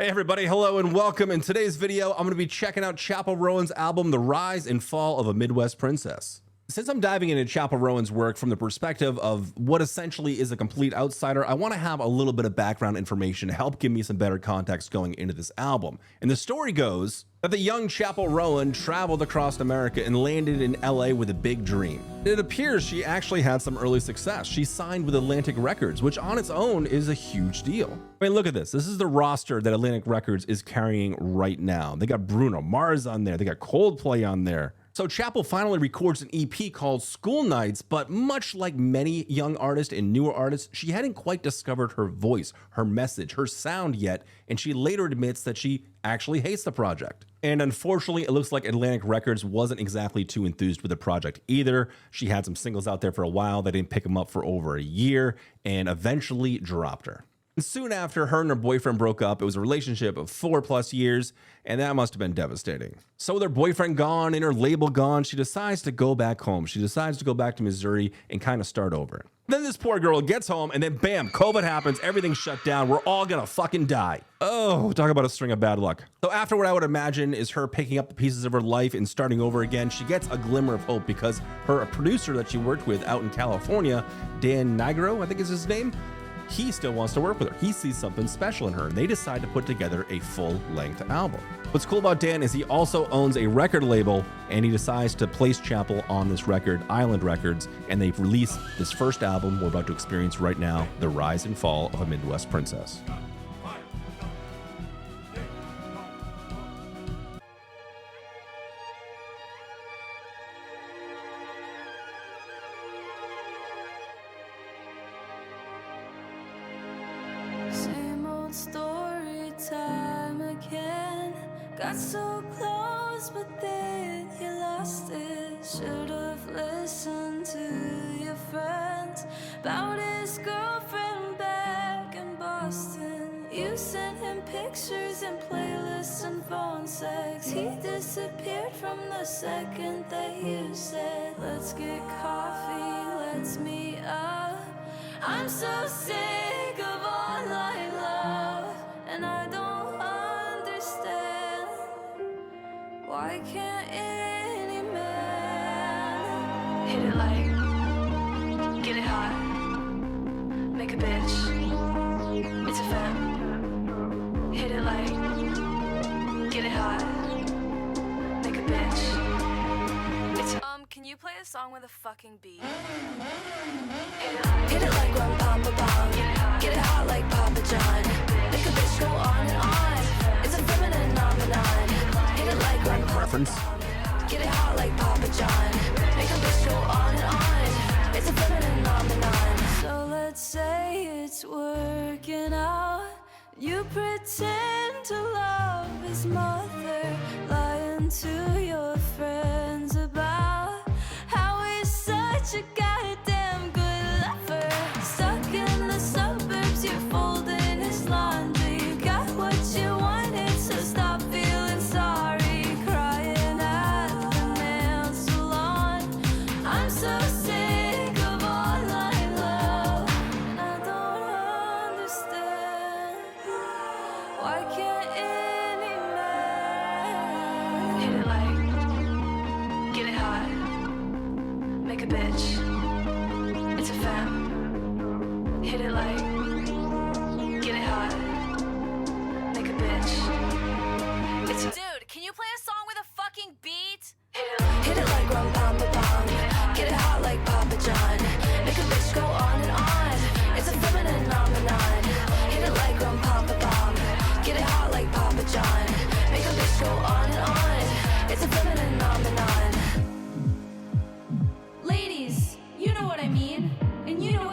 Hey everybody, hello and welcome. In today's video, I'm going to be checking out Chappell Roan's album, The Rise and Fall of a Midwest Princess. Since I'm diving into Chappell Roan's work from the perspective of what essentially is a complete outsider, I want to have a little bit of background information to help give me some better context going into this album. And the story goes that the young Chappell Roan traveled across America and landed in LA with a big dream. It appears she actually had some early success. She signed with Atlantic Records, which on its own is a huge deal. I mean, look at this. This is the roster that Atlantic Records is carrying right now. They got Bruno Mars on there. They got Coldplay on there. So Chappell finally records an EP called School Nights, but much like many young artists and newer artists, she hadn't quite discovered her voice, her message, her sound yet, and she later admits that she actually hates the project. And unfortunately, it looks like Atlantic Records wasn't exactly too enthused with the project either. She had some singles out there for a while. They didn't pick them up for over a year and eventually dropped her. And soon after, her and her boyfriend broke up. It was a relationship of 4+ years, and that must have been devastating. So with her boyfriend gone and her label gone, she decides to go back home. She decides to go back to Missouri and kind of start over. Then this poor girl gets home, and then bam, COVID happens, everything's shut down, we're all gonna fucking die. Oh, talk about a string of bad luck. So after what I would imagine is her picking up the pieces of her life and starting over again, she gets a glimmer of hope because her producer that she worked with out in California, Dan Nigro, I think is his name, he still wants to work with her. He sees something special in her, and they decide to put together a full-length album. What's cool about Dan is he also owns a record label, and he decides to place Chappell on this record, Island Records, and they've released this first album we're about to experience right now, The Rise and Fall of a Midwest Princess. Story time again. Got so close, but then you lost it. Should've listened to your friends about his girlfriend back in Boston. You sent him pictures and playlists and phone sex. He disappeared from the second that you said, let's get coffee, let's meet up. I'm so sick of online love, and I don't understand why can't any man hit it like, get it hot, make a bitch, it's a femme. Hit it like, get it hot, make a bitch, it's a can you play a song with a fucking beat? Hit it like one Papa Bomb. Get it hot like Papa John. Make a bitch go on and on. It's a feminine phenomenon. Hit it like one Papa Bomb. Get it hot like Papa John. Make a bitch go on and on. It's a feminine phenomenon. So let's say it's working out. You pretend to love his mother, lying to your friends about how he's such a goddamn good lover. Stuck in the suburbs, you're folding his laundry. You got what you wanted, so stop feeling sorry. Crying at the nail salon. I'm so sick of online love, and I don't understand why can't any man hit it like, get it hot, make a bitch, it's a femme. Hit it like, get it hot, make a bitch, it's a dude, can you play a song with a fucking beat? Hit it like rum papa bomb. Get it hot like Papa John. Make a bitch go on and on. It's a feminine phenomenon. Hit it like rum papa bomb. Get it hot like Papa John. Make a bitch go on and on. It's a feminine phenomenon. Ladies, you know what I mean, and you know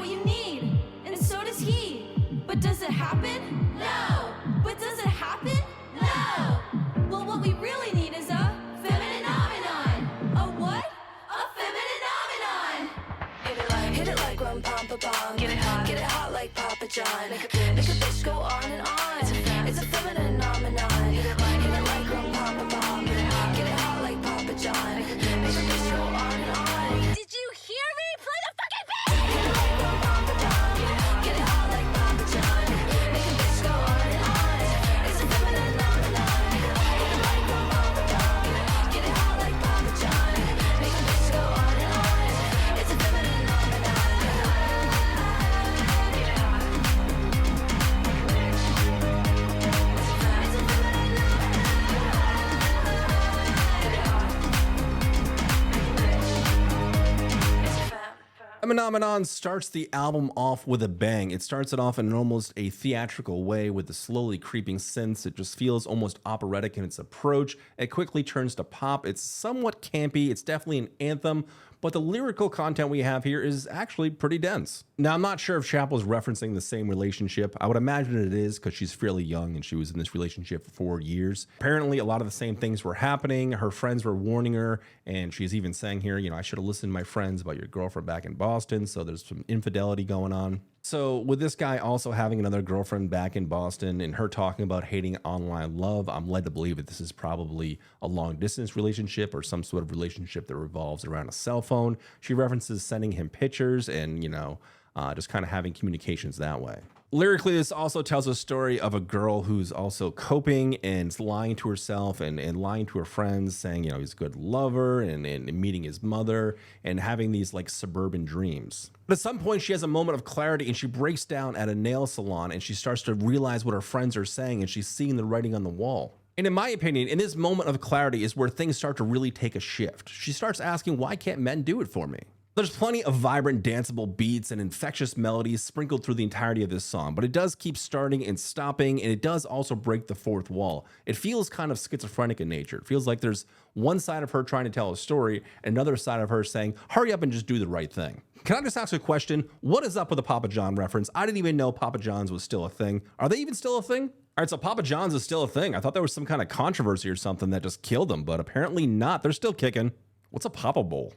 FOMON starts the album off with a bang. It starts it off in almost a theatrical way with the slowly creeping synths. It just feels almost operatic in its approach. It quickly turns to pop. It's somewhat campy. It's definitely an anthem, but the lyrical content we have here is actually pretty dense. Now, I'm not sure if Chappell's referencing the same relationship. I would imagine it is because she's fairly young and she was in this relationship for 4 years. Apparently, a lot of the same things were happening. Her friends were warning her, and she's even saying here, you know, I should have listened to my friends about your girlfriend back in Boston, so there's some infidelity going on. So with this guy also having another girlfriend back in Boston and her talking about hating online love, I'm led to believe that this is probably a long distance relationship or some sort of relationship that revolves around a cell phone. She references sending him pictures and, you know, just kind of having communications that way. Lyrically, this also tells a story of a girl who's also coping and lying to herself and lying to her friends, saying, you know, he's a good lover and meeting his mother and having these like suburban dreams. But at some point, she has a moment of clarity and she breaks down at a nail salon and she starts to realize what her friends are saying and she's seeing the writing on the wall. And in my opinion, in this moment of clarity is where things start to really take a shift. She starts asking, why can't men do it for me? There's plenty of vibrant, danceable beats and infectious melodies sprinkled through the entirety of this song, but it does keep starting and stopping, and it does also break the fourth wall. It feels kind of schizophrenic in nature. It feels like there's one side of her trying to tell a story, another side of her saying, hurry up and just do the right thing. Can I just ask a question? What is up with the Papa John reference? I didn't even know Papa John's was still a thing. Are they even still a thing? All right, so Papa John's is still a thing. I thought there was some kind of controversy or something that just killed them, but apparently not. They're still kicking. What's a Papa Bowl?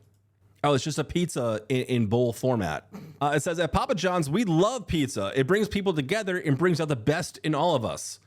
Oh, it's just a pizza in bowl format. It says, at Papa John's, we love pizza. It brings people together and brings out the best in all of us.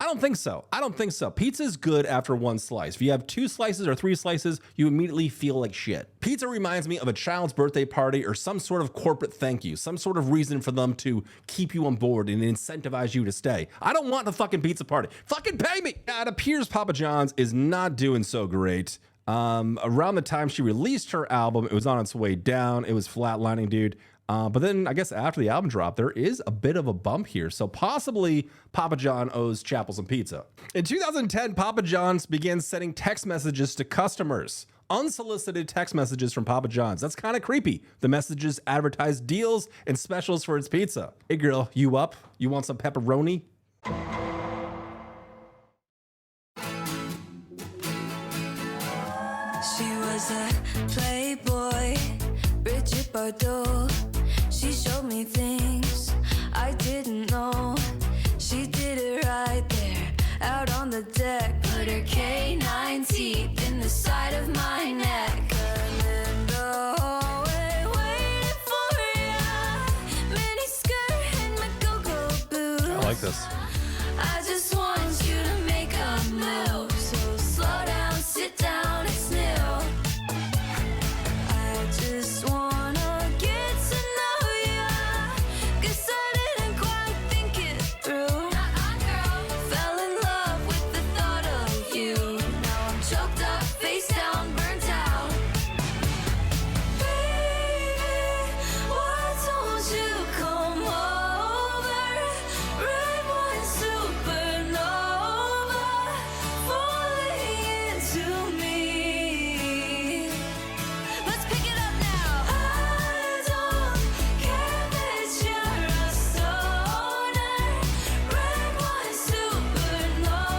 I don't think so. I don't think so. Pizza is good after one slice. If you have 2 slices or 3 slices, you immediately feel like shit. Pizza reminds me of a child's birthday party or some sort of corporate thank you, some sort of reason for them to keep you on board and incentivize you to stay. I don't want a fucking pizza party. Fucking pay me. It appears Papa John's is not doing so great. Around the time she released her album, it was on its way down. It was flatlining, dude. But then I guess after the album drop, there is a bit of a bump here. So possibly Papa John owes Chappell some pizza. In 2010, Papa John's began sending text messages to customers. Unsolicited text messages from Papa John's. That's kind of creepy. The messages advertised deals and specials for its pizza. Hey girl, you up? You want some pepperoni? She was a playboy, Bridget Bardot. She showed me things I didn't know. She did it right there, out on the deck. Put her canine teeth in the side of my neck. I'm in the hallway waiting for ya. Mini skirt and my go-go boots. I like this. I just want you to make a move. So slow down, sit down, it's new. I just wanna get to know ya. Guess I didn't quite think it through. Fell in love with the thought of you. Now I'm choked up, face down, burnt out. Baby, why don't you come over? Red wine supernova, falling into me. Let's pick it up now. I don't care that you're a stoner. Red wine supernova,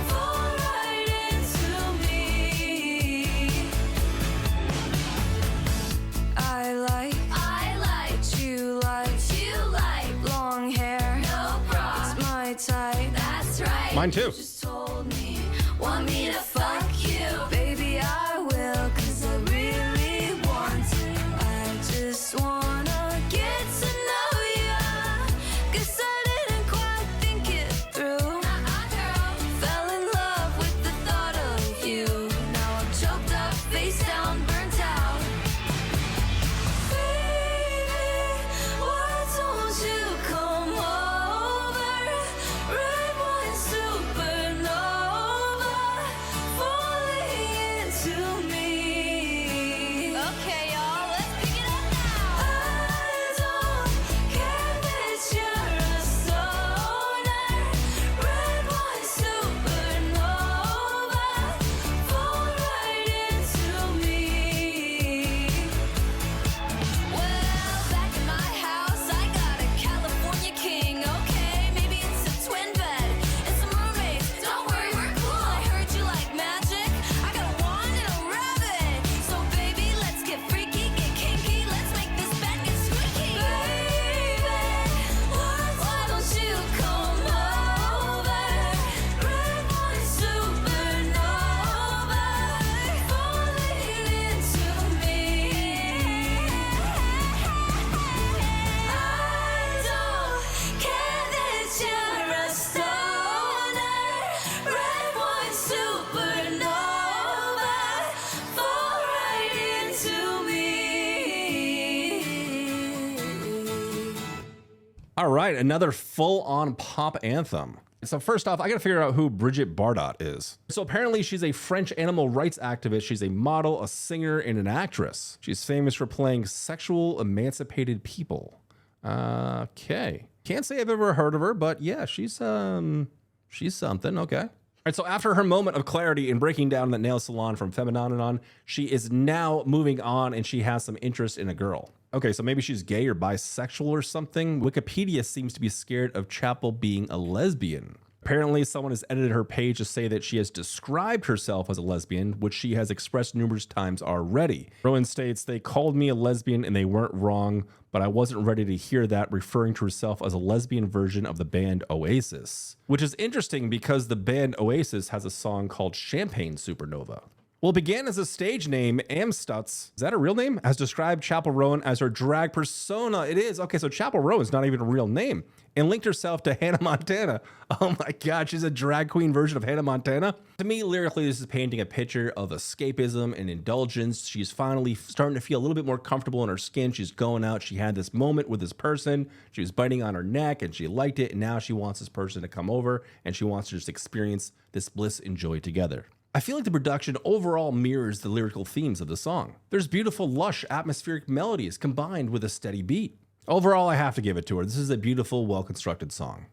fall right into me. I like what you like, long hair, no bra, it's my type. That's right. Mine too. You just told me, want me to fuck you, baby. I will, 'cause I really want to. I just wanna get to know ya. Guess I didn't quite think it through. Fell in love with the thought of you. Now I'm choked up, face down, burnt out. Baby, why don't you come over? Red wine supernova, All right, another full-on pop anthem. So first off, I gotta figure out who Bridget Bardot is. So apparently she's a French animal rights activist. She's a model, a singer, and an actress. She's famous for playing sexual emancipated people. Okay. Can't say I've ever heard of her, but yeah, she's something, okay. All right, so after her moment of clarity in breaking down the nail salon from FOMON, she is now moving on and she has some interest in a girl. Okay, so maybe she's gay or bisexual or something. Wikipedia seems to be scared of Chappell being a lesbian. Apparently, someone has edited her page to say that she has described herself as a lesbian, which she has expressed numerous times already. Roan states, "They called me a lesbian and they weren't wrong, but I wasn't ready to hear that," referring to herself as a lesbian version of the band Oasis. Which is interesting because the band Oasis has a song called Champagne Supernova. Well, it began as a stage name. Amstutz, is that a real name? Has described Chappell Roan as her drag persona. It is. Okay, so Chappell Roan is not even a real name. And linked herself to Hannah Montana. Oh my God, she's a drag queen version of Hannah Montana. To me, lyrically, this is painting a picture of escapism and indulgence. She's finally starting to feel a little bit more comfortable in her skin. She's going out. She had this moment with this person. She was biting on her neck and she liked it. And now she wants this person to come over and she wants to just experience this bliss and joy together. I feel like the production overall mirrors the lyrical themes of the song. There's beautiful, lush, atmospheric melodies combined with a steady beat. Overall, I have to give it to her. This is a beautiful, well-constructed song.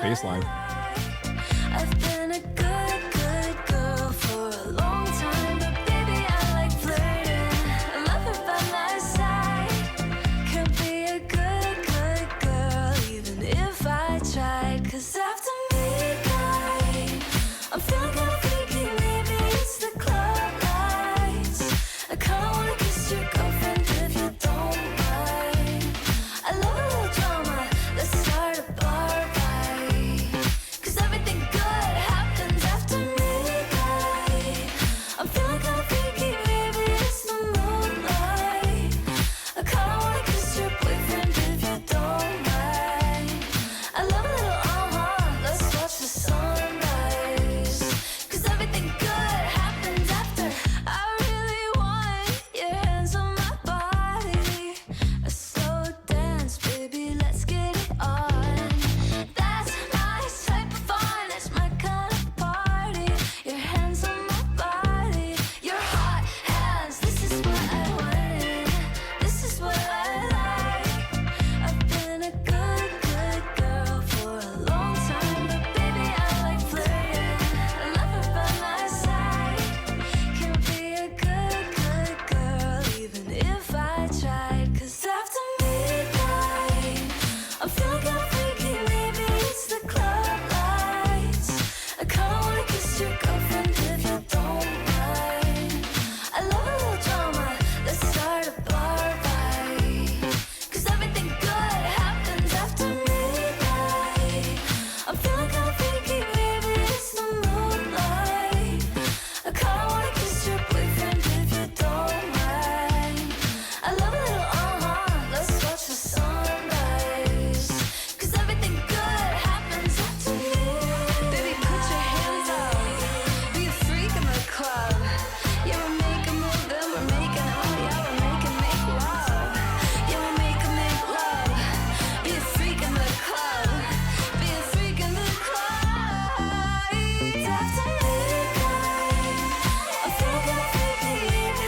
Baseline. I've been a good girl for a long time, but baby, I like flirting. I love her by my side. Could be a good girl, even if I tried. 'Cause after midnight, I'm feeling kind of freaky. Maybe it's the club lights. I kinda wanna kiss your girlfriend if you don't mind. I love a little drama. Let's start a bar.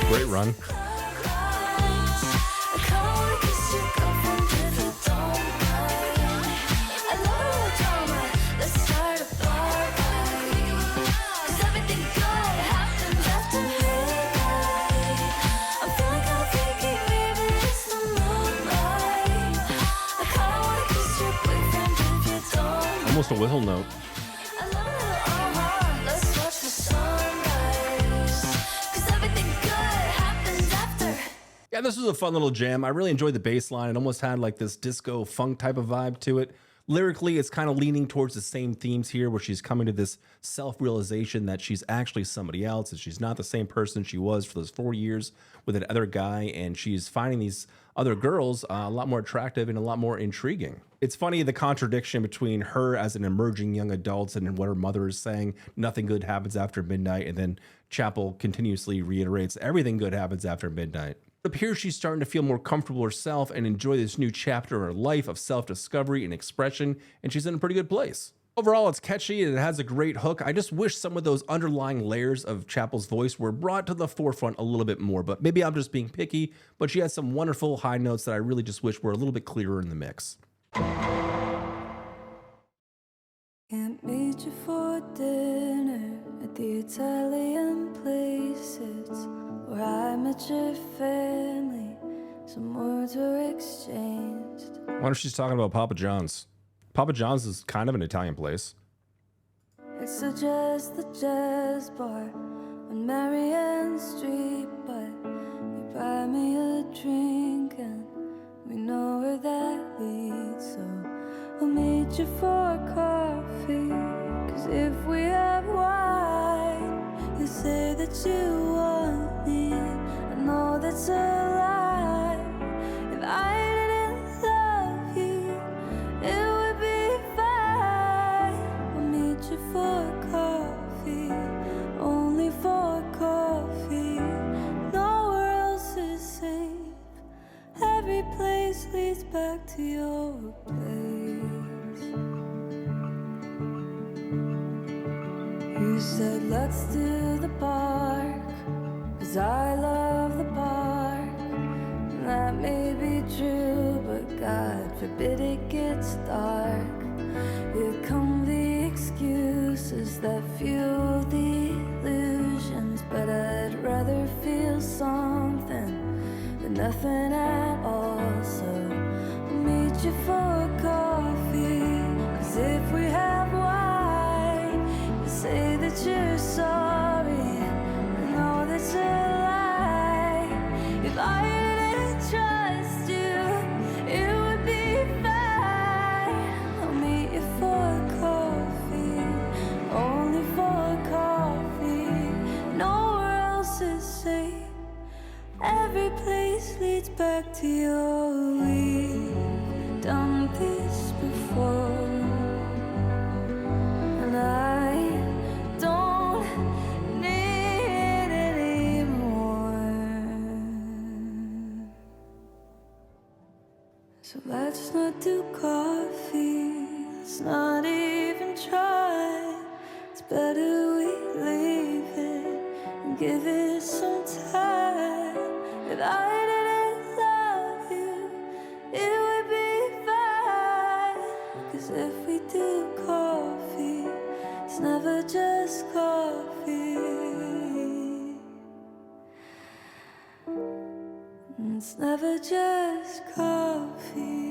Great run. Almost a whistle note. Yeah, this was a fun little jam. I really enjoyed the bass line. It almost had like this disco funk type of vibe to it. Lyrically, it's kind of leaning towards the same themes here, where she's coming to this self-realization that she's actually somebody else, and she's not the same person she was for those 4 years with that other guy, and she's finding these other girls a lot more attractive and a lot more intriguing. It's funny, the contradiction between her as an emerging young adult and what her mother is saying, nothing good happens after midnight, and then Chappell continuously reiterates everything good happens after midnight. It appears she's starting to feel more comfortable herself and enjoy this new chapter in her life of self-discovery and expression, and she's in a pretty good place. Overall, it's catchy and it has a great hook. I just wish some of those underlying layers of Chappell's voice were brought to the forefront a little bit more, but maybe I'm just being picky, but she has some wonderful high notes that I really just wish were a little bit clearer in the mix. Can't meet you for dinner at the Italian places where I met your family. Some words were exchanged. I wonder if she's talking about Papa John's. Papa John's is kind of an Italian place. It's just the jazz bar on Marianne Street, but you buy me a drink and we know where that leads. So I'll meet you for coffee, 'cause if we have wine, you say that you want me. I know that's a lie. If I didn't love you, it would be fine. I'll meet you for coffee, only for coffee. Nowhere else is safe. Every place leads back to your place. You said let's do the park, 'cause I love the park. And that may be true, but God forbid it gets dark. Here come the excuses that fuel the illusions, but I'd rather feel something than nothing at all. So I'll meet you for coffee, 'cause if we have wine, you say that you're sorry. I know that's a lie. If I didn't trust you, it would be fine. I'll meet you for coffee, only for coffee. Nowhere else is safe. Every place leads back to your. We've done this before, and I don't need it anymore. So let's not do coffee. Let's not even try. It's better we leave it and give it some time. If I didn't love you, it would be fine. 'Cause if we do coffee, it's never just coffee. It's never just coffee.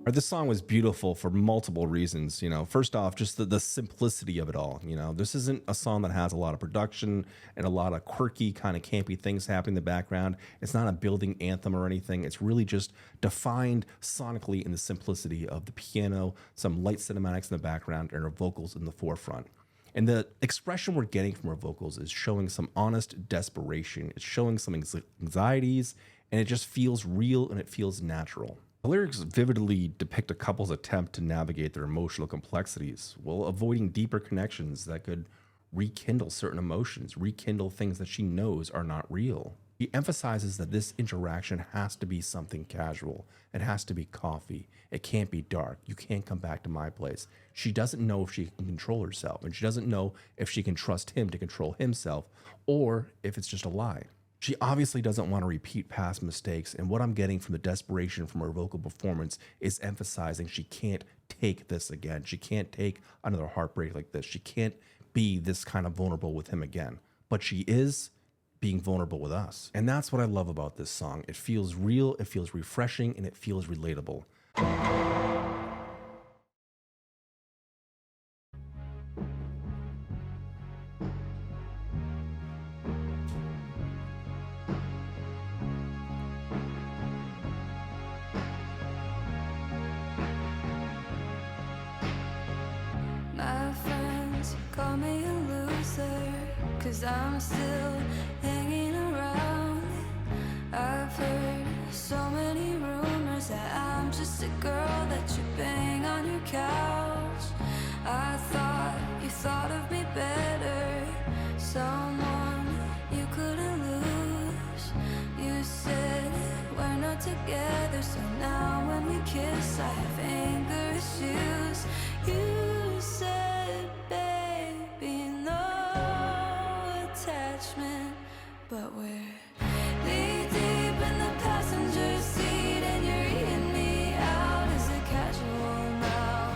This song was beautiful for multiple reasons. You know, first off, just the simplicity of it all. You know, this isn't a song that has a lot of production and a lot of quirky kind of campy things happening in the background. It's not a building anthem or anything. It's really just defined sonically in the simplicity of the piano, some light cinematics in the background, and her vocals in the forefront. And the expression we're getting from her vocals is showing some honest desperation. It's showing some anxieties, and it just feels real and it feels natural. The lyrics vividly depict a couple's attempt to navigate their emotional complexities while avoiding deeper connections that could rekindle certain emotions, rekindle things that she knows are not real. She emphasizes that this interaction has to be something casual. It has to be coffee. It can't be dark. You can't come back to my place. She doesn't know if she can control herself, and she doesn't know if she can trust him to control himself, or if it's just a lie. She obviously doesn't want to repeat past mistakes, and what I'm getting from the desperation from her vocal performance is emphasizing she can't take this again. She can't take another heartbreak like this. She can't be this kind of vulnerable with him again. But she is being vulnerable with us. And that's what I love about this song. It feels real, it feels refreshing, and it feels relatable. My friends call me a loser, 'cause I'm still hanging around. I've heard so many rumors that I'm just a girl that you bang on your couch. I thought you thought of me better, someone you couldn't lose. You said we're not together, so now when we kiss I have anger issues. You said, baby, no attachment, but we're knee deep in the passenger seat and you're eating me out. Is it casual now?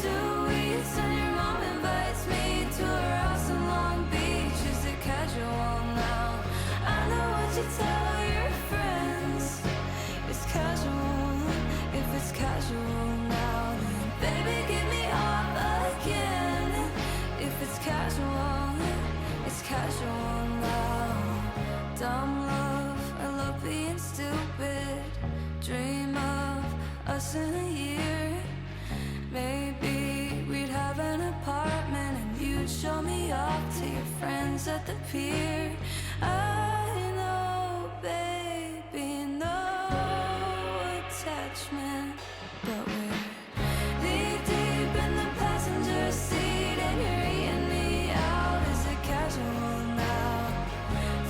2 weeks and your mom invites me to her house in Long Beach. Is it casual now? I know what you tell your friends. It's casual. If it's casual now, then baby, get me off again. If it's casual, it's casual now. Dumb love, I love being stupid. Dream of us in a year. Maybe we'd have an apartment and you'd show me off to your friends at the pier. I know, baby, no attachment, but we're knee deep in the passenger seat and you're eating me out. Is it casual now?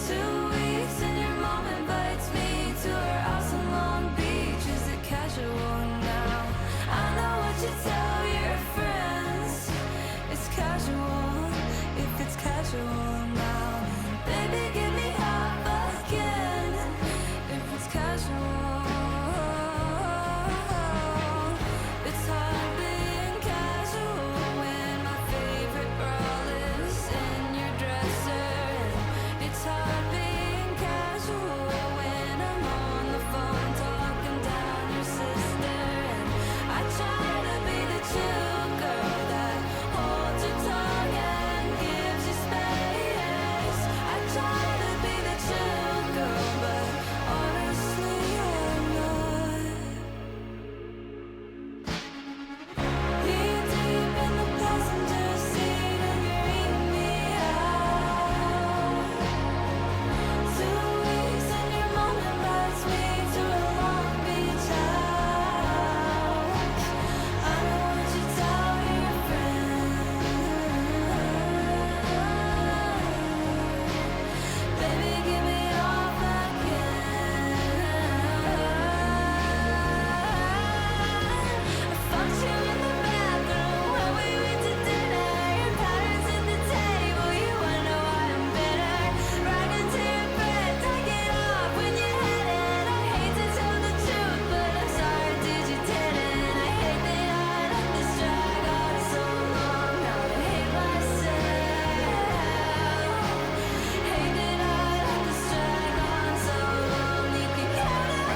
2 weeks and your mom invites me to her house in Long Beach. Is it casual now? I know what you tell your friends. It's casual. If it's casual now, then baby, get me off again. If it's casual. It's hard being casual when my favorite girl is in your dresser. It's hard being casual when I'm on the phone talking down your sister. And I try to be the chill girl that holds your tongue and gives you space. I try to be the chill girl, but honestly I'm not. Knee deep in the passenger seat and you're eating me out. 2 weeks and your mom invites me to a Long Beach house. I know what you tell your friends. Baby, get me off again. I fucked you in the bathroom when we went to dinner. Your patterns at the table, you wonder why I'm bitter. Right into your bed, take it off when you hit it. I hate to tell the truth, but I'm sorry, dude, you didn't. I hate that I let this drag on so long. Now I hate myself. Hate that I let this drag on so long. You can count it.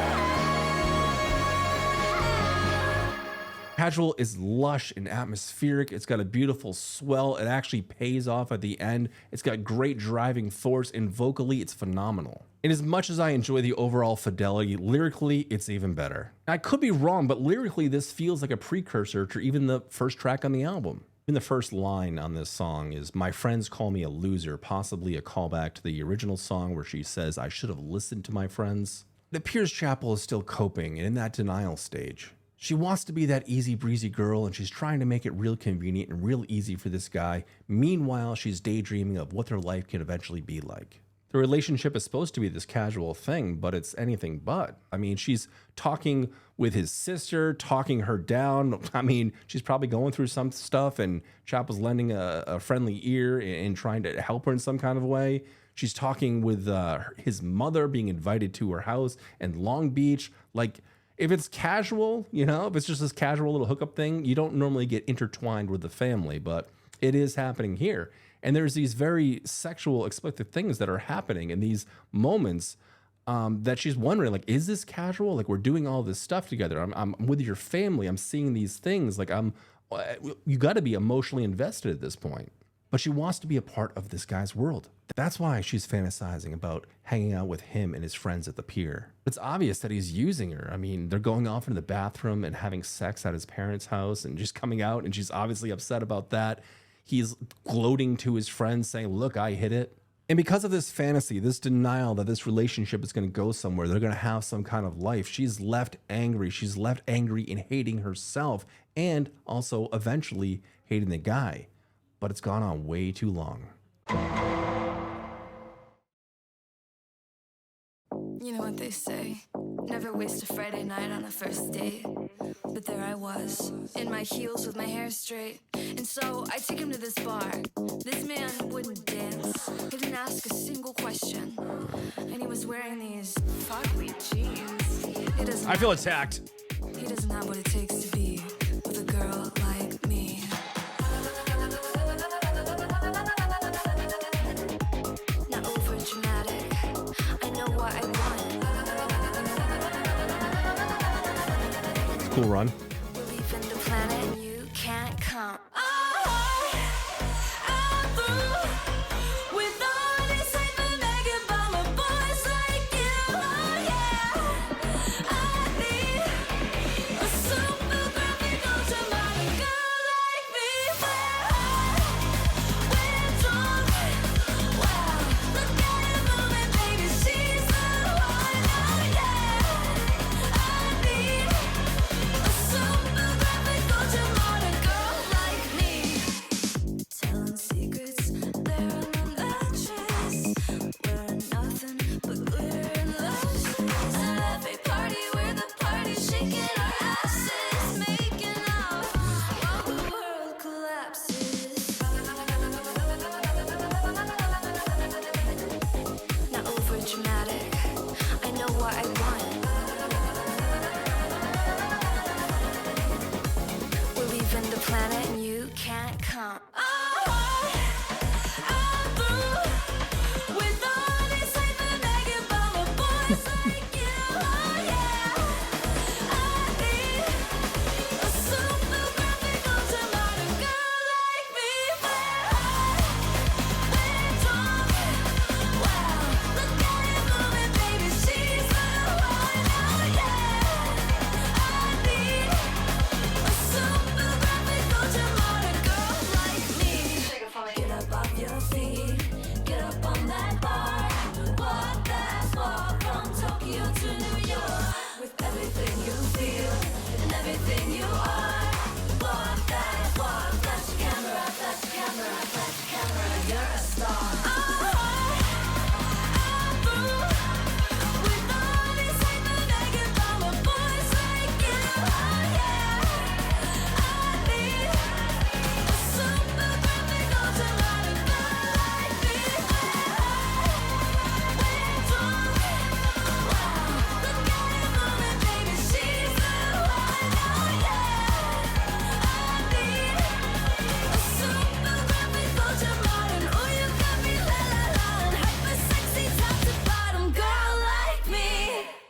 Casual is lush and atmospheric. It's got a beautiful swell. It actually pays off at the end. It's got great driving force, and vocally, it's phenomenal. And as much as I enjoy the overall fidelity, lyrically, it's even better. I could be wrong, but lyrically, this feels like a precursor to even the first track on the album. Even the first line on this song is, "My friends call me a loser," possibly a callback to the original song where she says, "I should have listened to my friends." It appears Chappell is still coping and in that denial stage. She wants to be that easy breezy girl, and she's trying to make it real convenient and real easy for this guy. Meanwhile, she's daydreaming of what their life can eventually be like. The relationship is supposed to be this casual thing, but it's anything but. I mean, she's talking with his sister, talking her down. I mean, she's probably going through some stuff, and Chappell's lending a friendly ear and trying to help her in some kind of way. She's talking with his mother, being invited to her house in Long Beach. Like, if it's casual, you know, if it's just this casual little hookup thing, you don't normally get intertwined with the family, but it is happening here. And there's these very sexual, explicit things that are happening in these moments that she's wondering, like, is this casual? Like, we're doing all this stuff together. I'm with your family. I'm seeing these things. Like, you got to be emotionally invested at this point. But she wants to be a part of this guy's world. That's why she's fantasizing about hanging out with him and his friends at the pier. It's obvious that he's using her. I mean, they're going off into the bathroom and having sex at his parents' house and just coming out, and she's obviously upset about that. He's gloating to his friends saying, look, I hit it. And because of this fantasy, this denial that this relationship is going to go somewhere, they're going to have some kind of life, she's left angry. She's left angry and hating herself, and also eventually hating the guy. But it's gone on way too long. You know what they say, never waste a Friday night on a first date. But there I was, in my heels with my hair straight. And so I take him to this bar. This man wouldn't dance, he didn't ask a single question. And he was wearing these fugly jeans. I feel attacked. He doesn't have what it takes to be with a girl like me. Not over dramatic, I know what I want. Cool run. We're leaving the planet and you can't come.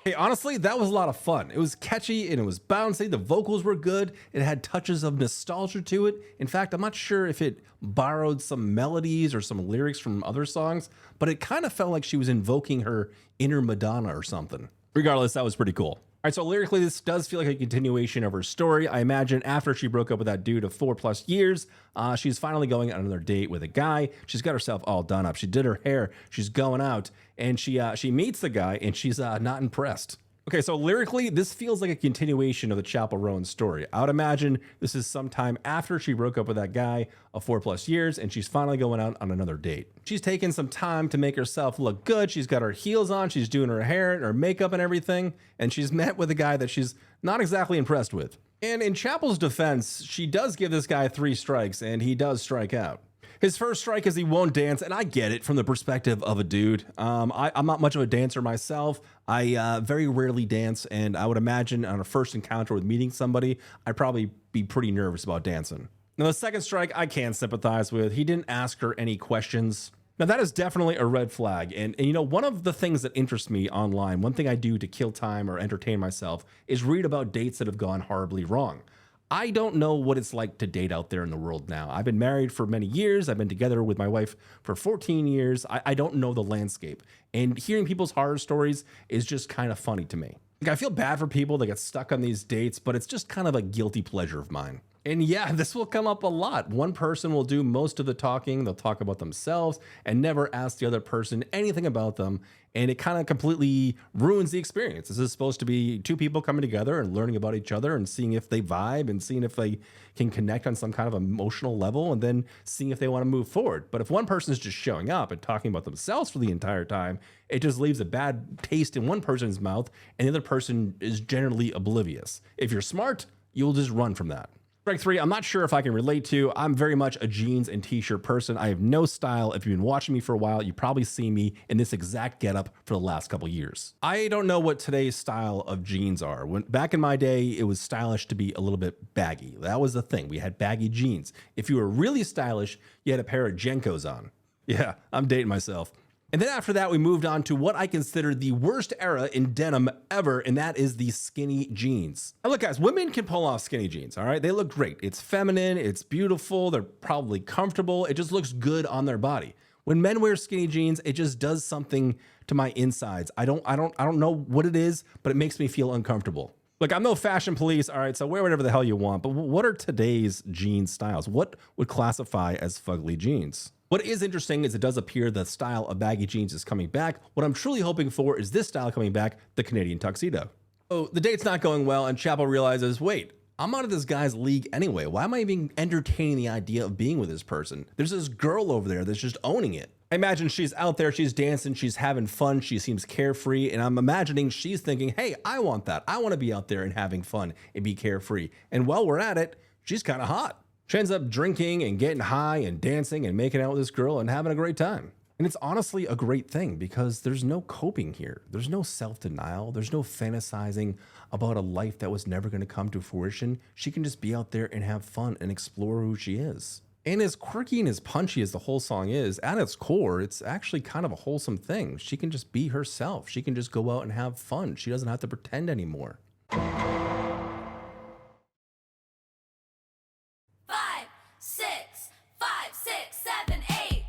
Hey, honestly, that was a lot of fun. It was catchy and it was bouncy. The vocals were good. It had touches of nostalgia to it. In fact, I'm not sure if it borrowed some melodies or some lyrics from other songs, but it kind of felt like she was invoking her inner Madonna or something. Regardless, that was pretty cool. All right, so lyrically, this does feel like a continuation of her story. I imagine after she broke up with that dude of 4+ years, she's finally going on another date with a guy. She's got herself all done up. She did her hair. She's going out, and she meets the guy, and she's not impressed. Okay, so lyrically, this feels like a continuation of the Chappell Roan story. I would imagine this is sometime after she broke up with that guy of 4+ years and she's finally going out on another date. She's taken some time to make herself look good. She's got her heels on, she's doing her hair and her makeup and everything, and she's met with a guy that she's not exactly impressed with. And in Chappell's defense, she does give this guy 3 strikes and he does strike out. His first strike is he won't dance, and I get it from the perspective of a dude. I'm not much of a dancer myself. I very rarely dance, and I would imagine on a first encounter with meeting somebody, I'd probably be pretty nervous about dancing. Now, the second strike, I can't sympathize with. He didn't ask her any questions. Now, that is definitely a red flag. And you know, one of the things that interests me online, one thing I do to kill time or entertain myself, is read about dates that have gone horribly wrong. I don't know what it's like to date out there in the world now. I've been married for many years. I've been together with my wife for 14 years. I don't know the landscape. And hearing people's horror stories is just kind of funny to me. Like, I feel bad for people that get stuck on these dates, but it's just kind of a guilty pleasure of mine. And yeah, this will come up a lot. One person will do most of the talking. They'll talk about themselves and never ask the other person anything about them. And it kind of completely ruins the experience. This is supposed to be 2 people coming together and learning about each other and seeing if they vibe and seeing if they can connect on some kind of emotional level and then seeing if they want to move forward. But if one person is just showing up and talking about themselves for the entire time, it just leaves a bad taste in one person's mouth and the other person is generally oblivious. If you're smart, you'll just run from that. Strike 3, I'm not sure if I can relate to. I'm very much a jeans and t-shirt person. I have no style. If you've been watching me for a while, you probably see me in this exact getup for the last couple years. I don't know what today's style of jeans are. Back in my day, it was stylish to be a little bit baggy. That was the thing. We had baggy jeans. If you were really stylish, you had a pair of Jenkos on. Yeah, I'm dating myself. And then after that, we moved on to what I consider the worst era in denim ever, and that is the skinny jeans. Now look, guys, women can pull off skinny jeans, all right? They look great. It's feminine, it's beautiful, they're probably comfortable. It just looks good on their body. When men wear skinny jeans, it just does something to my insides. I don't know what it is, but it makes me feel uncomfortable. Look, I'm no fashion police, all right, so wear whatever the hell you want, but what are today's jean styles? What would classify as fugly jeans? What is interesting is it does appear the style of baggy jeans is coming back. What I'm truly hoping for is this style coming back, the Canadian tuxedo. Oh, the date's not going well, and Chappell realizes, wait, I'm out of this guy's league anyway. Why am I even entertaining the idea of being with this person? There's this girl over there that's just owning it. I imagine she's out there, she's dancing, she's having fun, she seems carefree, and I'm imagining she's thinking, hey, I want that. I want to be out there and having fun and be carefree. And while we're at it, she's kind of hot. She ends up drinking and getting high and dancing and making out with this girl and having a great time. And it's honestly a great thing because there's no coping here. There's no self-denial. There's no fantasizing about a life that was never going to come to fruition. She can just be out there and have fun and explore who she is. And as quirky and as punchy as the whole song is, at its core, it's actually kind of a wholesome thing. She can just be herself. She can just go out and have fun. She doesn't have to pretend anymore. 5, 6, 7, 8.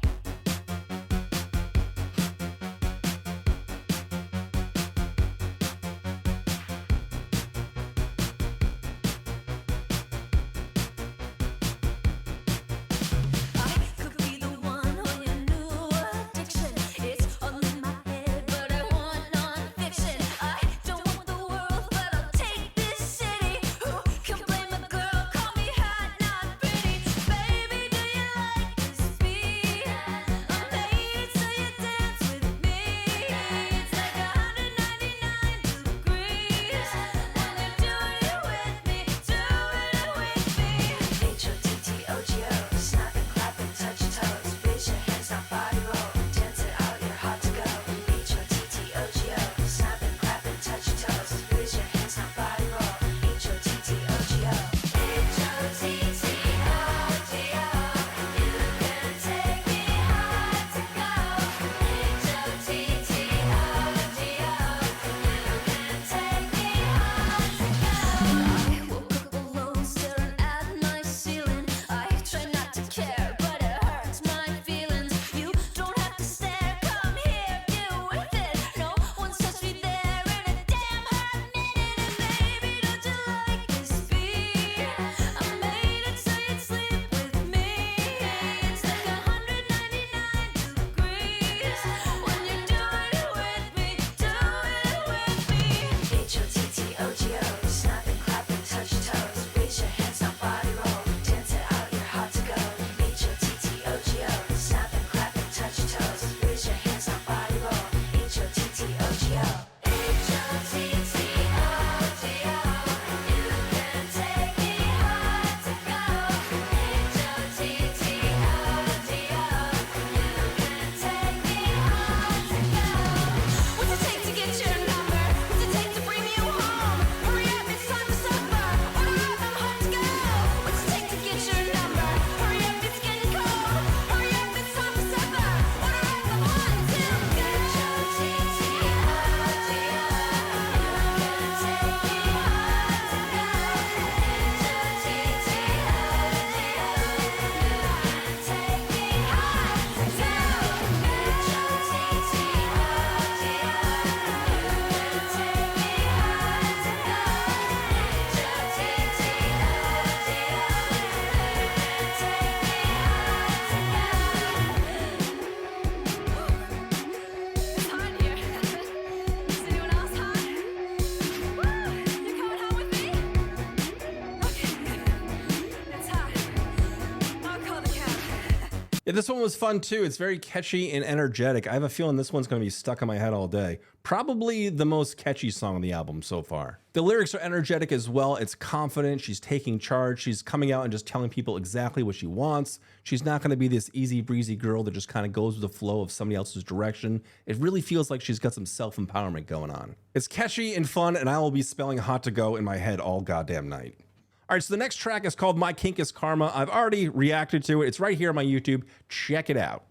Yeah, this one was fun too. It's very catchy and energetic. I have a feeling this one's going to be stuck in my head all day. Probably the most catchy song on the album so far. The lyrics are energetic as well. It's confident. She's taking charge. She's coming out and just telling people exactly what she wants. She's not going to be this easy breezy girl that just kind of goes with the flow of somebody else's direction. It really feels like she's got some self-empowerment going on. It's catchy and fun, and I will be spelling hot to go in my head all goddamn night. All right, so the next track is called My Kink is Karma. I've already reacted to it. It's right here on my YouTube. Check it out.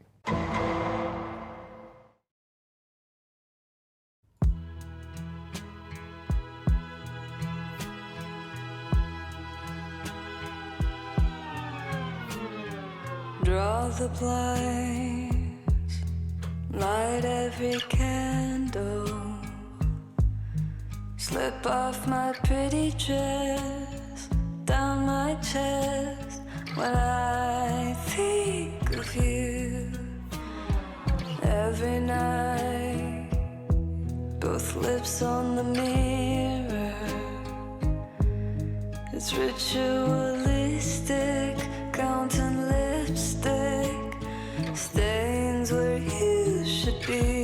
Draw the blinds, light every candle, slip off my pretty dress down my chest when I think of you. Every night, both lips on the mirror. It's ritualistic, counting lipstick stains where you should be.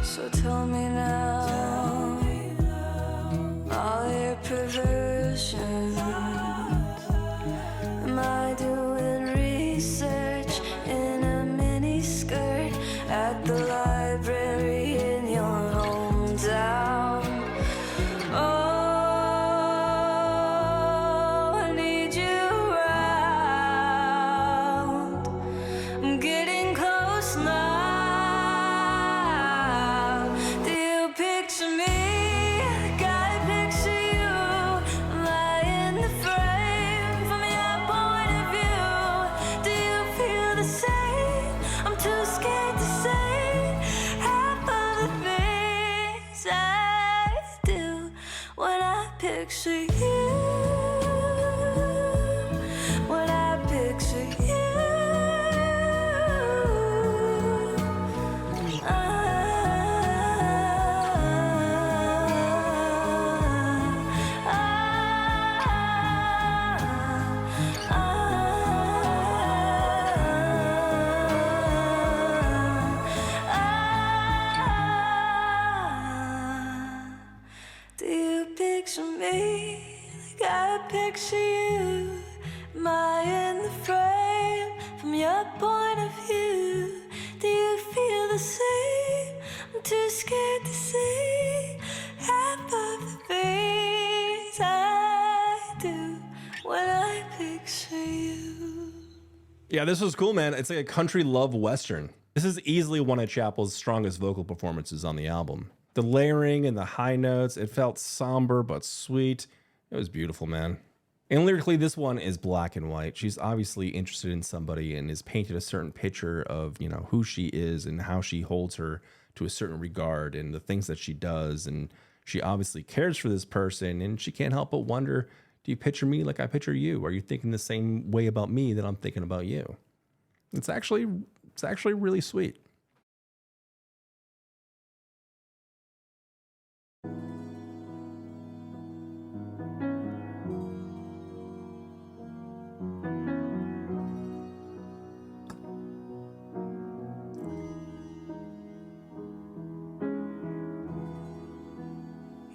So tell me now, all your perversions. Am I doing research in a mini skirt at the library in your hometown? Oh, I need you around. I'm getting close now. Picture you, when I picture you, do you picture me like I picture you? Am I in the frame from your point of view? Do you feel the same? I'm too scared to see half of the things I do when I picture you. Yeah, this was cool, man. It's like a country love western. This is easily one of Chappell's strongest vocal performances on the album. The layering and the high notes, it felt somber but sweet. It was beautiful, man. And lyrically, this one is black and white. She's obviously interested in somebody and is painted a certain picture of, you know, who she is and how she holds her to a certain regard and the things that she does. And she obviously cares for this person, and she can't help but wonder, do you picture me like I picture you? Are you thinking the same way about me that I'm thinking about you? It's actually really sweet.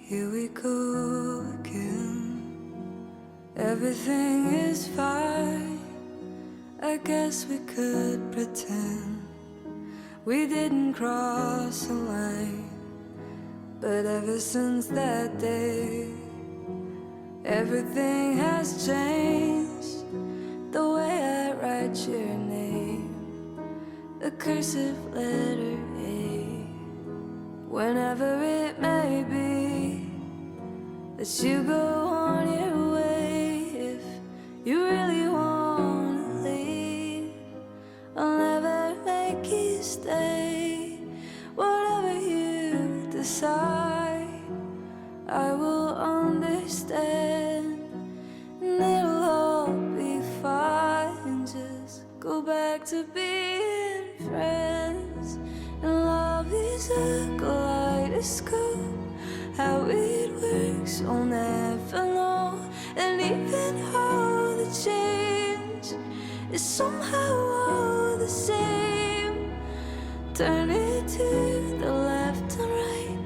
Here we go again. Everything is fine. I guess we could pretend we didn't cross a line. But ever since that day, everything has changed. The way I write your name, the cursive letter A, whenever it may be. let you go on your way. If you really wanna leave, I'll never make you stay. Whatever you decide, I will understand, and it'll all be fine. Just go back to being friends. And love is a kaleidoscope. How it works, I'll never know. And even how the change is somehow all the same. Turn it to the left and right,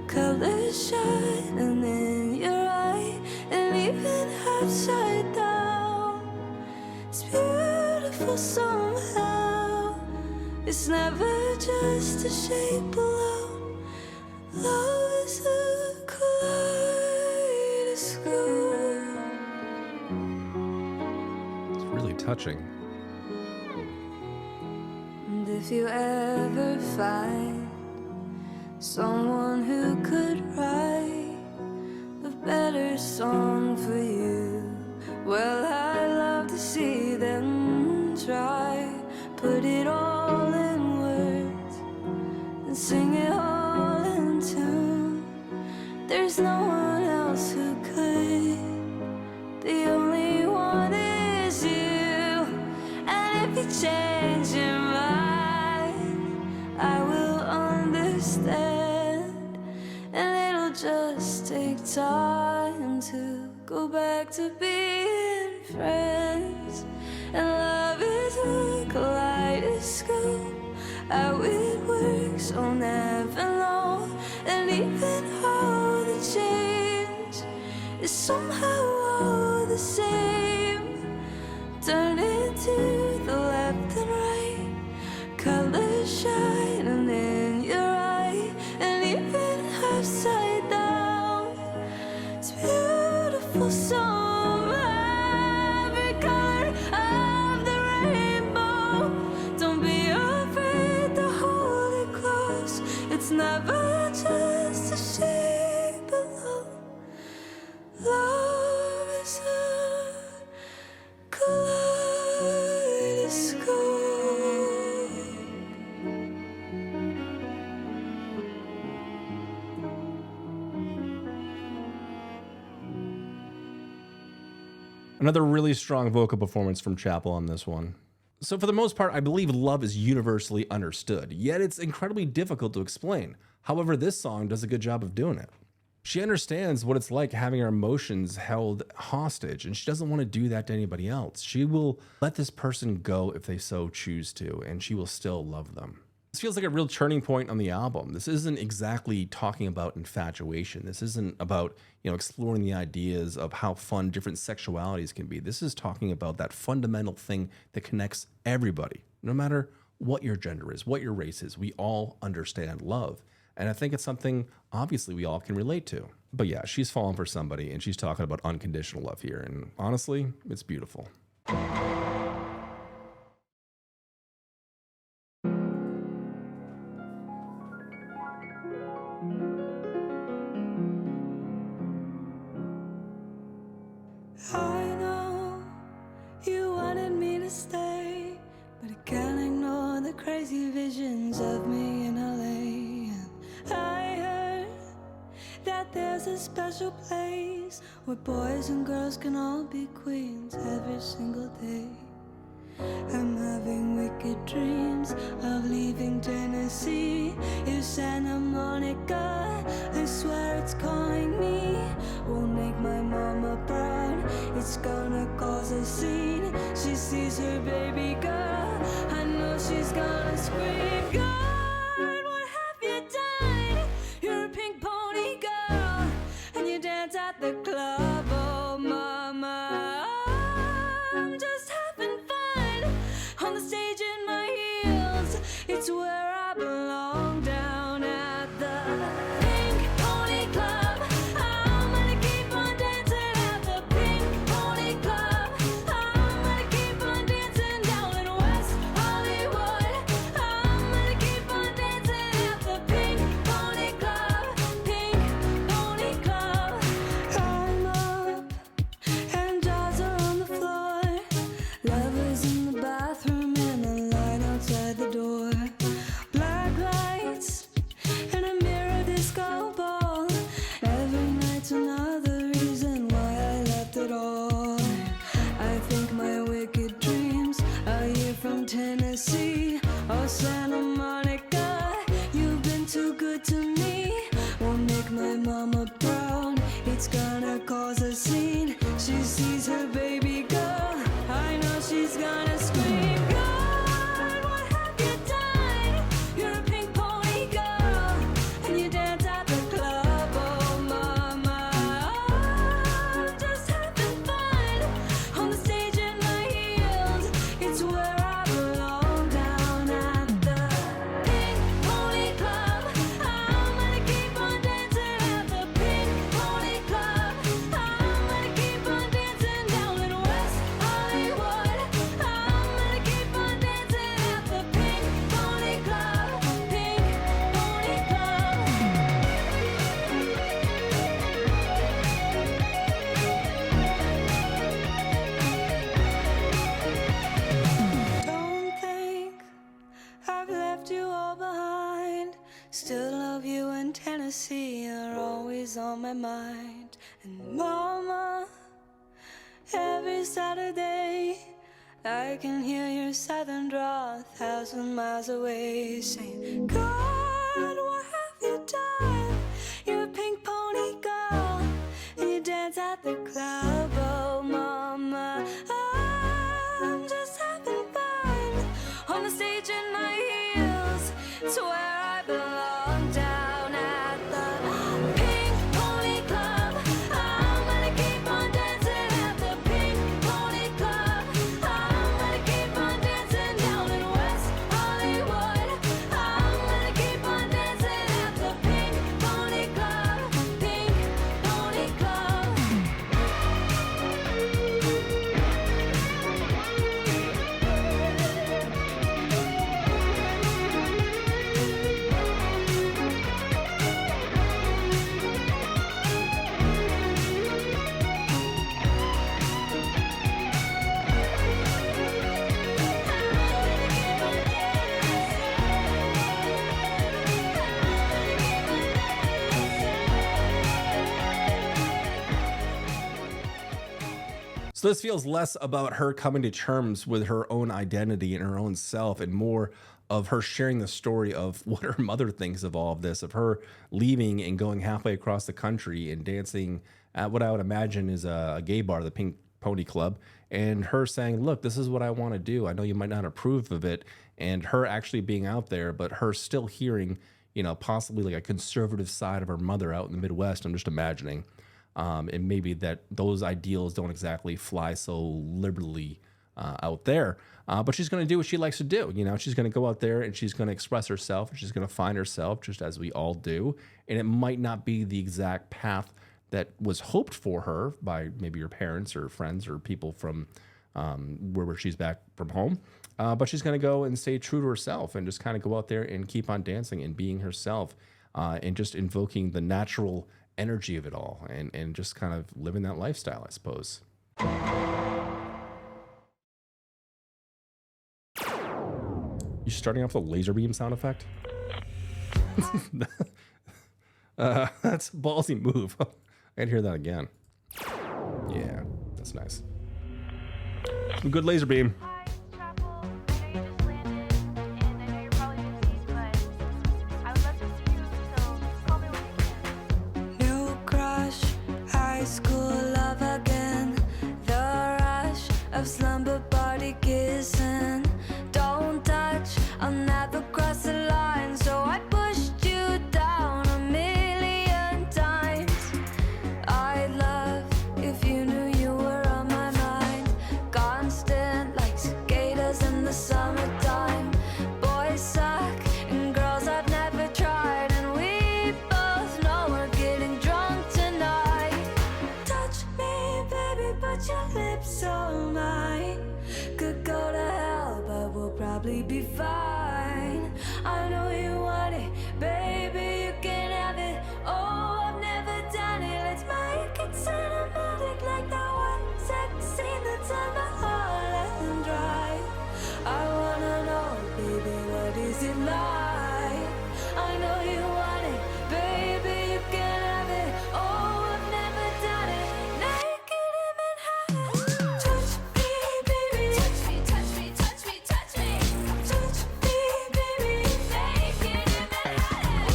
colors shining in your eye. And even upside down, it's beautiful somehow. It's never just a shape alone. Love is a kaleidoscope. It's really touching. And if you ever find someone who could write a better song for you, well, I'd love to see them try. Put it all in words and sing it all in tune. There's no one else who could. The only one is you. And if you change your mind, I will understand. And it'll just take time to go back to being friends. And love is a kaleidoscope. How it works, I'll never know. And even how the change is somehow all the same. Turn it to the left and right, colors shining in your eye. And even upside down, it's beautiful somehow. Every color of the rainbow, don't be afraid to hold it close. It's never just a shape alone. Love is a kaleidoscope. Another really strong vocal performance from Chappell on this one. So for the most part, I believe love is universally understood, yet it's incredibly difficult to explain. However, this song does a good job of doing it. She understands what it's like having her emotions held hostage, and she doesn't want to do that to anybody else. She will let this person go if they so choose to, and she will still love them. This feels like a real turning point on the album. This isn't exactly talking about infatuation. This isn't about, exploring the ideas of how fun different sexualities can be. This is talking about that fundamental thing that connects everybody, no matter what your gender is, what your race is. We all understand love. And I think it's something, obviously, we all can relate to. But yeah, she's fallen for somebody, and she's talking about unconditional love here. And honestly, it's beautiful. I know you wanted me to stay, but I can't ignore the crazy visions of me in LA. And I heard that there's a special place where boys and girls can all be queens every single day. I'm having wicked dreams of leaving Tennessee. It's Santa Monica, I swear it's calling me. Won't make my mama proud, it's gonna cause a scene. She sees her baby girl, I know she's gonna scream. God, what have you done? You're a pink pony girl, and you dance at the club. Oh mama, I'm just having fun on the stage in my heels. It's where I belong, down at the Pink Pony Club. I'm gonna keep on dancing at the Pink Pony Club. I'm gonna keep on dancing down in West Hollywood. I'm gonna keep the scene. She sees her baby girl. I know she's gonna scream. God, what have you done? You're a pink pony girl, and you dance at the club. Oh, mama, I'm just having fun on the stage in my heels. It's where I belong, down at the pink pony club. I'm gonna keep on dancing at the pink pony club. I'm gonna keep on dancing down in West Hollywood. I'm gonna keep on dancing at the pink pony club. Pink pony club. Don't think I've left you all behind. Still love you in Tennessee. You're always on my mind. And mama, every Saturday I can hear your southern drawl 1,000 miles away, saying, God, what have you done? You're a pink pony girl, and you dance at the club. Oh, mama, I'm just having fun on the stage in my heels. It's where I belong, down at the pink pony club. I'm gonna keep on dancing at the pink pony club. I'm gonna keep on dancing down in West Hollywood. I'm gonna keep on dancing at the pink pony club. Pink pony club. So this feels less about her coming to terms with her own identity and her own self, and more of her sharing the story of what her mother thinks of all of this, of her leaving and going halfway across the country and dancing at what I would imagine is a gay bar, the Pink Pony Club, and her saying, look, this is what I want to do. I know you might not approve of it, and her actually being out there, but her still hearing, you know, possibly like a conservative side of her mother out in the Midwest. I'm just imagining. And maybe that those ideals don't exactly fly so liberally out there. But she's going to do what she likes to do. You know, she's going to go out there and she's going to express herself. And she's going to find herself, just as we all do. And it might not be the exact path that was hoped for her by maybe her parents or friends or people from where she's back from home. But she's going to go and stay true to herself and just kind of go out there and keep on dancing and being herself and just invoking the natural energy of it all and just kind of living that lifestyle, I suppose. You starting off with a laser beam sound effect? That's a ballsy move. I'd hear that again. Yeah, that's nice. Some good laser beam. Hi, Chappell. I know you just landed, and I know you're probably busy, but I would love to see you, so call me when you can. New crush, high school love again. The rush of slumber party kissing. Don't touch, I'll never cross the line. So I pushed you down 1,000,000 times. I'd love if you knew you were on my mind. Constant like cicadas in the summertime. Boys suck and girls I've never tried. And we both know we're getting drunk tonight. Touch me, baby, put your lips on mine. Could go to hell, but we'll probably be fine. I know you want it, baby, you can have it. Oh, I've never done it. Let's make it cinematic like that one sex scene that's on my Holland Drive. I wanna know, baby, what is it like? I know you want it, baby, you can have it. Oh, I've never done it. Naked in Manhattan. Touch me, baby. Touch me, touch me, touch me, touch me. Touch me, baby. Naked in Manhattan.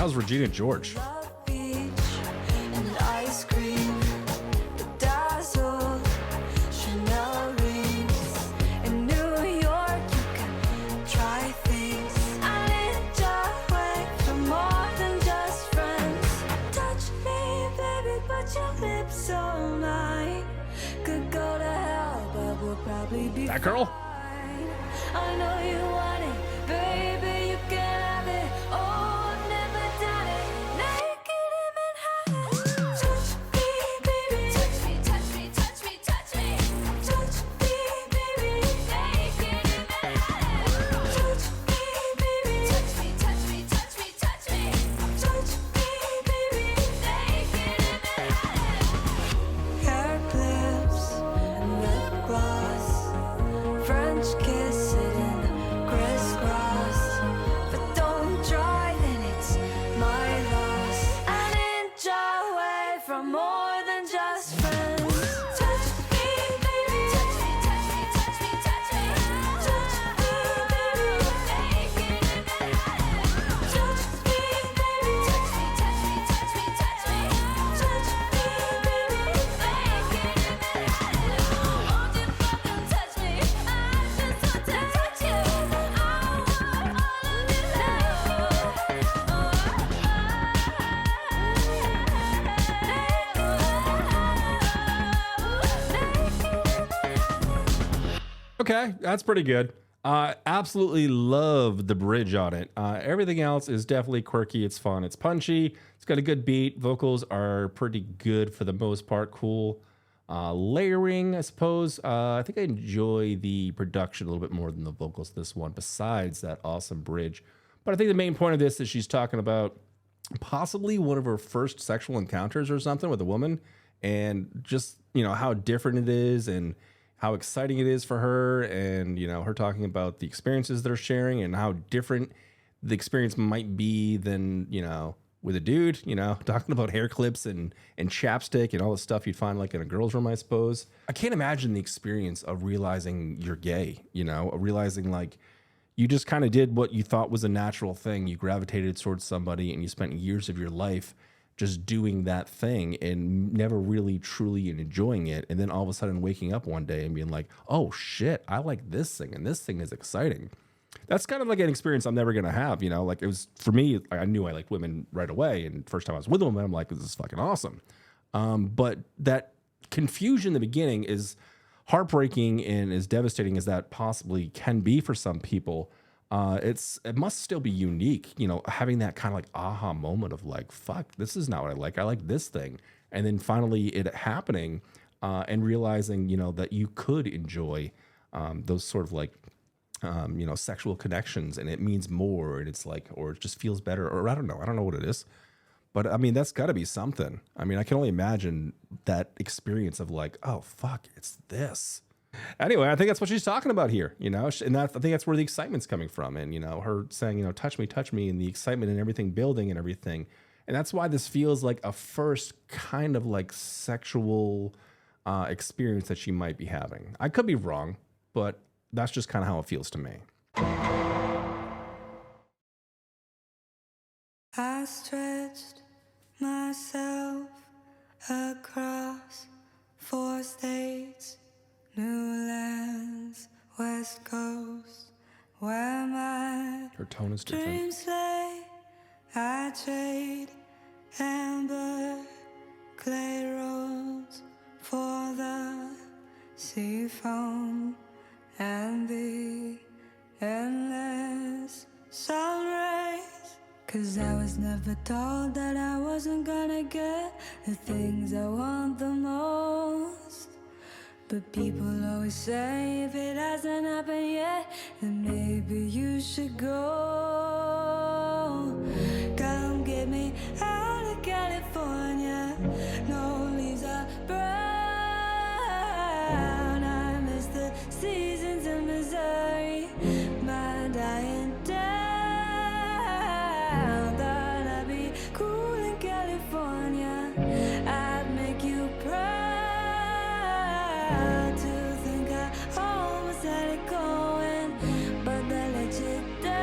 hell's Regina George? Love beach and ice cream, bedazzled Chanel rings. In New York, you can try things. I need your way for more than just friends. Touch me, baby, but your lips are mine. Could go to hell, but we'll probably be That girl? fine. I know you want it, baby, you can have it. Oh, I've never done it. Naked in Manhattan. Touch me, baby. Touch me, touch me, touch me, touch me. Touch me, baby. Naked in Manhattan. Touch me, baby. Touch me, touch me, touch me, touch me. Touch me, baby. Naked in Manhattan. Hair clips and lip gloss, French kiss sitting crisscross. But don't try, then it's my loss. I need your way from more than just friends. Touch me, baby. Touch me, touch me, touch me, touch me. Touch me, baby. Naked in Manhattan. Touch me, baby. Touch me, touch me, touch me, touch me. Touch me, baby. Naked in Manhattan. Won't you fucking touch me? I just want to touch you. I want all of your Okay, that's pretty good. Absolutely love the bridge on it. Everything else is definitely quirky. It's fun. It's punchy. It's got a good beat. Vocals are pretty good for the most part. Cool. Layering, I suppose. I think I enjoy the production a little bit more than the vocals this one, besides that awesome bridge. But I think the main point of this is she's talking about possibly one of her first sexual encounters or something with a woman, and just, you know, how different it is and how exciting it is for her, and, you know, her talking about the experiences they're sharing and how different the experience might be than, you know, with a dude, you know, talking about hair clips and chapstick and all the stuff you'd find like in a girl's room, I suppose. I can't imagine the experience of realizing you're gay, you know, realizing like you just kind of did what you thought was a natural thing. You gravitated towards somebody and you spent years of your life just doing that thing and never really truly enjoying it. And then all of a sudden waking up one day and being like, oh shit, I like this thing and this thing is exciting. That's kind of like an experience I'm never going to have, you know, like it was for me, I knew I liked women right away. And first time I was with a woman, I'm like, this is fucking awesome. But that confusion in the beginning is heartbreaking and as devastating as that possibly can be for some people. It must still be unique, you know, having that kind of like aha moment of like, fuck, this is not what I like. I like this thing. And then finally it happening, and realizing, you know, that you could enjoy, those sort of like, you know, sexual connections, and it means more, and it's like, or it just feels better, or I don't know what it is, but I mean, that's gotta be something. I mean, I can only imagine that experience of like, oh fuck, it's this. Anyway, I think that's what she's talking about here, you know, and I think that's where the excitement's coming from. And, you know, her saying, you know, touch me, and the excitement and everything building and everything. And that's why this feels like a first kind of like sexual experience that she might be having. I could be wrong, but that's just kind of how it feels to me. I stretched myself across 4 states, new lands, West Coast, where my Her tone is different. dreams lay. I trade amber clay roads for the sea foam and the endless sun rays. 'Cause I was never told that I wasn't gonna get the things I want the most. But people always say if it hasn't happened yet, then maybe you should go. Come get me out of California. No leaves are brown. I miss the seasons in Missouri. My dying down. Thought I'd be cool in California. I'd make you proud to think I almost had it going, but I let you down.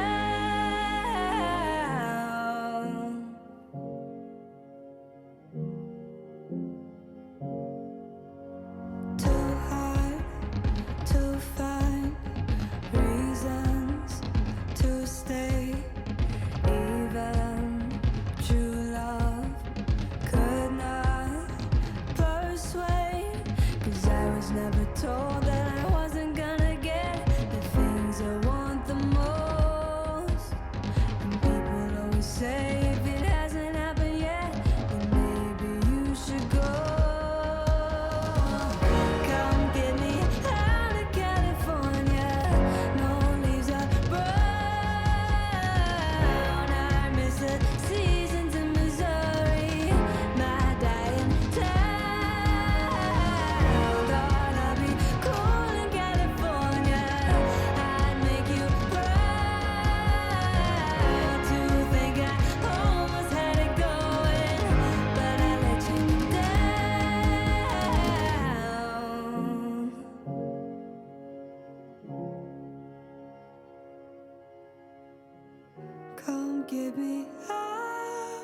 give me out.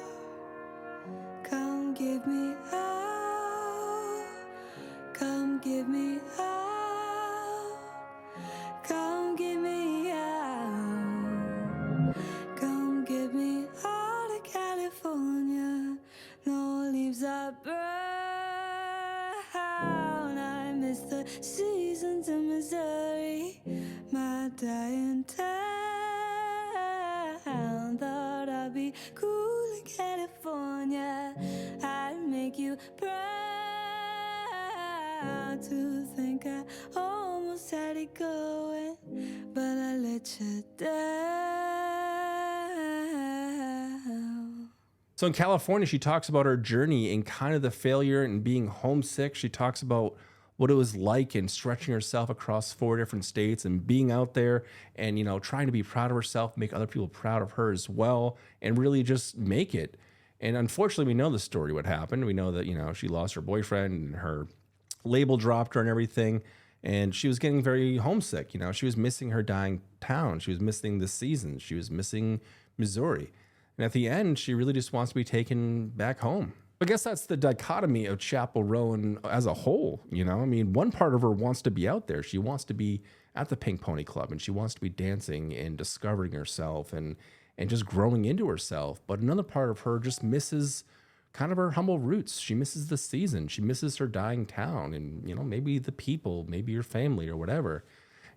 Come give me out. Come give me out. Come give me out. Come give me out of California. No leaves are brown. I miss the seasons in Missouri. My dying town. Thought I'd be cool in California. I'd make you proud to think I almost had it going, but I let you down. So in California, she talks about her journey and kind of the failure and being homesick. She talks about what it was like and stretching herself across 4 different states and being out there and, you know, trying to be proud of herself, make other people proud of her as well, and really just make it. And unfortunately, we know the story, what happened. We know that, you know, she lost her boyfriend and her label dropped her and everything. And she was getting very homesick. You know, she was missing her dying town. She was missing the seasons. She was missing Missouri. And at the end, she really just wants to be taken back home. I guess that's the dichotomy of Chappell Roan as a whole. You know, I mean, one part of her wants to be out there. She wants to be at the Pink Pony Club and she wants to be dancing and discovering herself and just growing into herself. But another part of her just misses kind of her humble roots. She misses the season. She misses her dying town and, you know, maybe the people, maybe your family or whatever.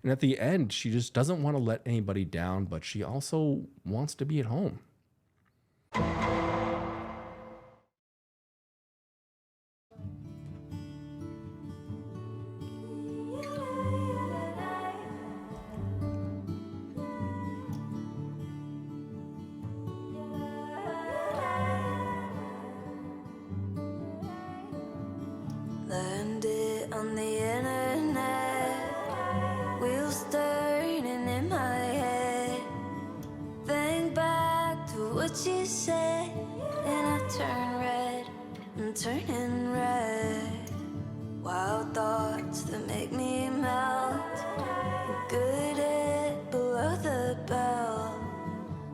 And at the end, she just doesn't want to let anybody down, but she also wants to be at home. Learned it on the internet. Wheels turning in my head. Think back to what you said, and I turn red. I'm turning red. Wild thoughts that make me melt. Good at below the belt.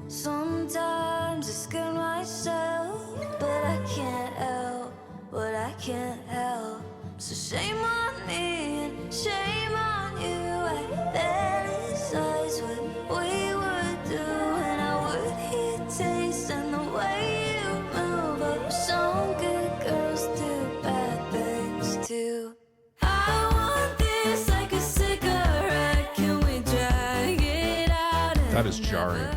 Sometimes I scare myself, but I can't help what I can't help. So shame on me and shame on you. I fantasize what we would do, and I would hear taste and the way you move. But some good girls do bad things too. I want this like a cigarette. Can we drag it out? That is jarring.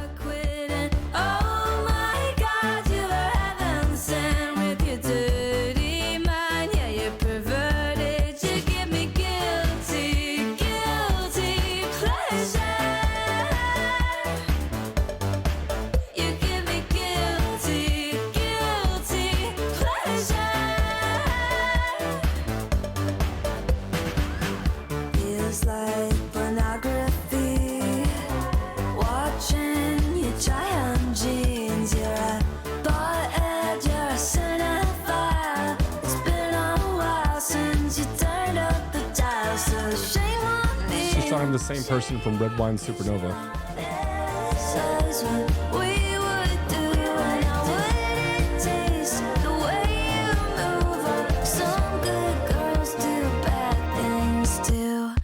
Oh my God, you are heaven sent with your dirty mind. Yeah, you're perverted. You give me guilty, guilty pleasure. You give me guilty, guilty pleasure. Feels like pornography. Watching you try on jeans. You're a butthead, you're a cinephile. It's been a while since you turned up the dial, so shame on me. She's talking to the same person from Red Wine Supernova. Says what we would do, and I wouldn't taste the way you move. Some good girls do bad things too.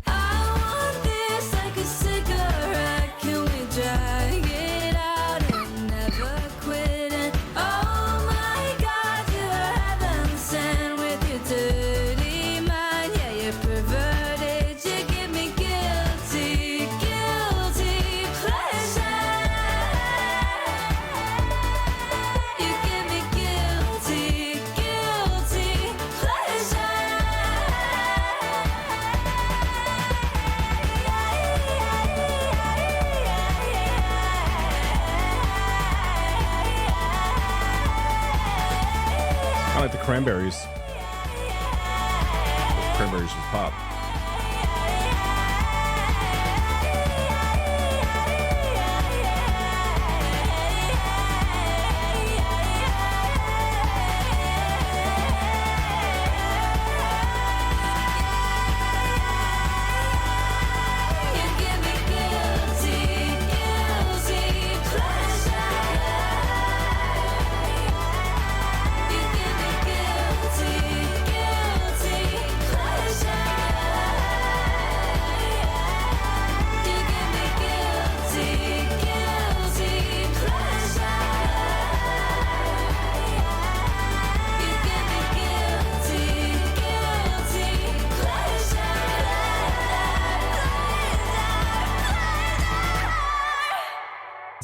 I want this like a cigarette. Can we drag it out and never quit? And oh my God, you are heaven sent with your dirty mind. Yeah, you're perverted. You give me guilty, guilty pleasure. You give me guilty, guilty pleasure. I like the Cranberries. Cranberries with pop. You give me guilty, guilty pleasure.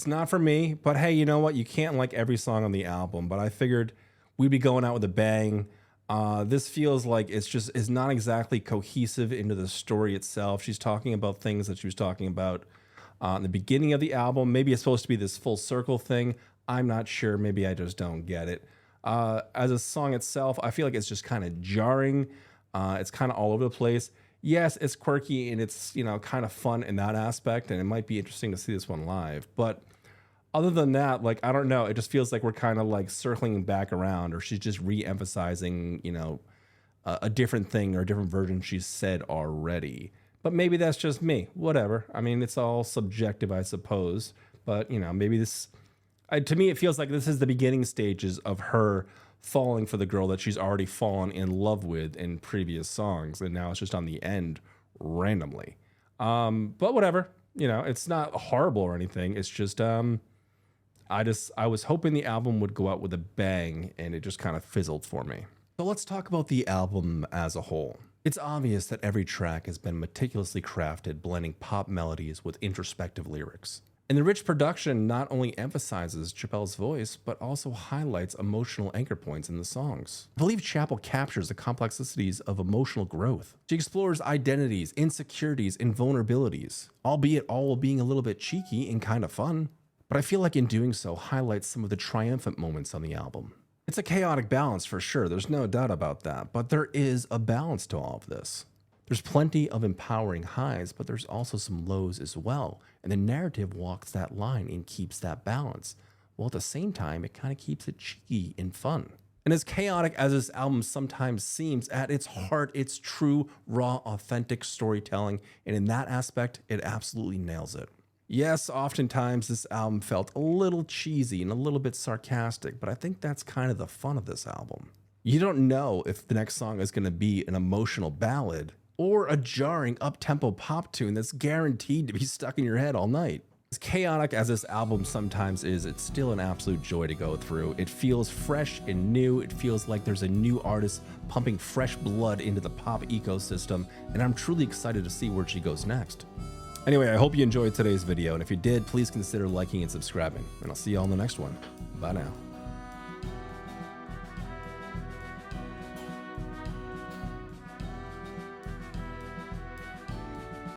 It's not for me, but hey, you know what? You can't like every song on the album, but I figured we'd be going out with a bang. This feels like it's not exactly cohesive into the story itself. She's talking about things that she was talking about in the beginning of the album. Maybe it's supposed to be this full circle thing. I'm not sure. Maybe I just don't get it. As a song itself, I feel like it's just kind of jarring. It's kind of all over the place. Yes, it's quirky and it's, you know, kind of fun in that aspect, and it might be interesting to see this one live. But other than that, like, I don't know, it just feels like we're kind of like circling back around, or she's just re-emphasizing, you know, a different thing or a different version she's said already. But maybe that's just me. Whatever. I mean, it's all subjective, I suppose. But, you know, maybe this, to me, it feels like this is the beginning stages of her falling for the girl that she's already fallen in love with in previous songs, and now it's just on the end randomly. But whatever, you know, it's not horrible or anything. It's just I was hoping the album would go out with a bang, and it just kind of fizzled for me. So let's talk about the album as a whole. It's obvious that every track has been meticulously crafted, blending pop melodies with introspective lyrics. And the rich production not only emphasizes Chappell's voice, but also highlights emotional anchor points in the songs. I believe Chappell captures the complexities of emotional growth. She explores identities, insecurities, and vulnerabilities, albeit all while being a little bit cheeky and kind of fun. But I feel like in doing so highlights some of the triumphant moments on the album. It's a chaotic balance for sure, there's no doubt about that, but there is a balance to all of this. There's plenty of empowering highs, but there's also some lows as well. And the narrative walks that line and keeps that balance, while at the same time, it kind of keeps it cheeky and fun. And as chaotic as this album sometimes seems, at its heart, it's true, raw, authentic storytelling. And in that aspect, it absolutely nails it. Yes, oftentimes this album felt a little cheesy and a little bit sarcastic, but I think that's kind of the fun of this album. You don't know if the next song is going to be an emotional ballad or a jarring up-tempo pop tune that's guaranteed to be stuck in your head all night. As chaotic as this album sometimes is, it's still an absolute joy to go through. It feels fresh and new. It feels like there's a new artist pumping fresh blood into the pop ecosystem, and I'm truly excited to see where she goes next. Anyway, I hope you enjoyed today's video, and if you did, please consider liking and subscribing, and I'll see you all in the next one. Bye now.